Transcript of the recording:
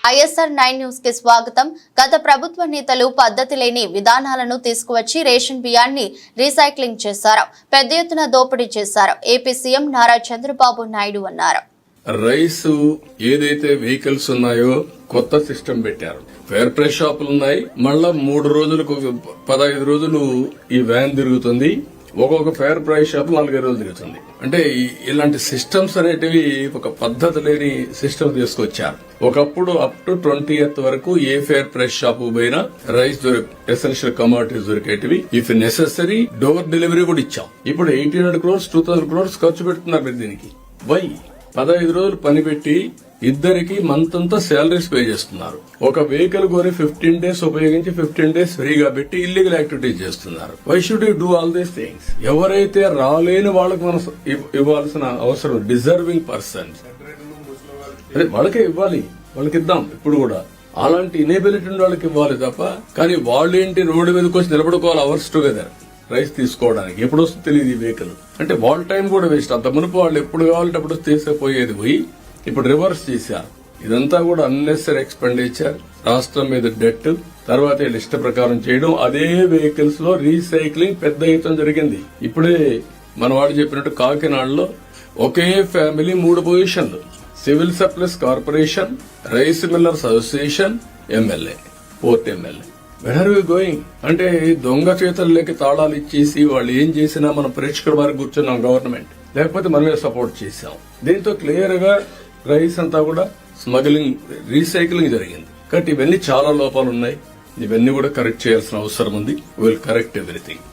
ISR 9 news కి స్వాగతం. గత ప్రభుత్వ నేతలు పద్ధతి లేని విధానాలను తీసుకువచ్చి రేషన్ బియ్యాన్ని రీసైక్లింగ్ చేశారు. పెద్ద ఎత్తున దోపిడీ చేశారు. ఏపీ సీఎం నారా చంద్రబాబు నాయుడు అన్నారు. రైస్ ఏదైతే వెహికల్స్ ఉన్నాయో కొత్త సిస్టమ్ పెట్టారు. ఫేర్ ప్రైస్ షాపులు ఉన్నాయి. మళ్ళా 3 రోజులకు 15 రోజులు ఈ వ్యాన్ తిరుగుతుంది. ఒక్కొక్క ఫేర్ ప్రైస్ షాప్ 4 రోజులు తిరుగుతుంది. అంటే ఇలాంటి సిస్టమ్స్ అనేటివి ఒక పద్ధతి లేని సిస్టమ్ తీసుకొచ్చారు. ఒకప్పుడు అప్ టు 20th వరకు ఏ ఫేర్ ప్రైస్ షాప్ పోయినా రైస్ ఎసెన్షియల్ కమోడిటీస్ దొరికేటివి. ఇఫ్ నెసెసరీ డోర్ డెలివరీ కూడా ఇచ్చాం. ఇప్పుడు 1800 crores 2000 crores ఖర్చు పెడుతున్నారు దీనికి. వై 15 రోజులు పని పెట్టి ఇద్దరికి మంత్ అంతా శాలరీస్ పే చేస్తున్నారు. ఒక వెహికల్ కొని 15 days ఉపయోగించి 15 days ఫ్రీగా పెట్టి ఇల్లీగల్ యాక్టివిటీస్ చేస్తున్నారు. Why should you do all these things? ఎవరైతే రాలేని వాళ్ళకి మనం ఇవ్వాల్సిన అవసరం, డిజర్వింగ్ పర్సన్స్ వాళ్ళకే ఇవ్వాలి, వాళ్ళకి ఇద్దాం. ఇప్పుడు కూడా అలాంటి ఇనేబిలిటీ ఉన్న వాళ్ళకి ఇవ్వాలి తప్ప, కానీ వాళ్ళేంటి రోడ్డు మీదకి వచ్చి నిలబడుకోవాలి అవర్స్ టుగెదర్ రైస్ తీసుకోవడానికి. ఎప్పుడు వస్తుంది తెలియదు ఈ వెహికల్. అంటే వాళ్ళ టైం కూడా వేస్ట్. అంత మునుపు వాళ్ళు ఎప్పుడు కావాలంటే అప్పుడు తీసుకుపోయేది పోయి ఇప్పుడు రివర్స్ చేశారు. ఇదంతా కూడా అన్నెసరీ ఎక్స్పెండిచర్, రాష్ట్రం మీద డెట్, తర్వాత వీళ్ళ ఇష్ట ప్రకారం చేయడం. అదే వెహికల్స్ లో రీసైక్లింగ్ పెద్ద ఎత్తున జరిగింది. ఇప్పుడే మన వాడు చెప్పినట్టు కాకినాడలో ఒకే ఫ్యామిలీ 3 పొజిషన్లు, civil supplies corporation, rice millers association, MLA, 4th MLA. Where are we going? అంటే దొంగ చేతుల్లోకి తాళాలు ఇచ్చేసి వాళ్ళు ఏం చేసినా మనం ప్రేక్షకుల వారికి కూర్చున్నాం గవర్నమెంట్, లేకపోతే మనమే సపోర్ట్ చేశాం. దీంతో క్లియర్ గా రైస్ అంతా కూడా స్మగ్లింగ్, రీసైక్లింగ్ జరిగింది. కాబట్టి ఇవన్నీ చాలా లోపాలు ఉన్నాయి. ఇవన్నీ కూడా కరెక్ట్ చేయాల్సిన అవసరం ఉంది. Will correct everything.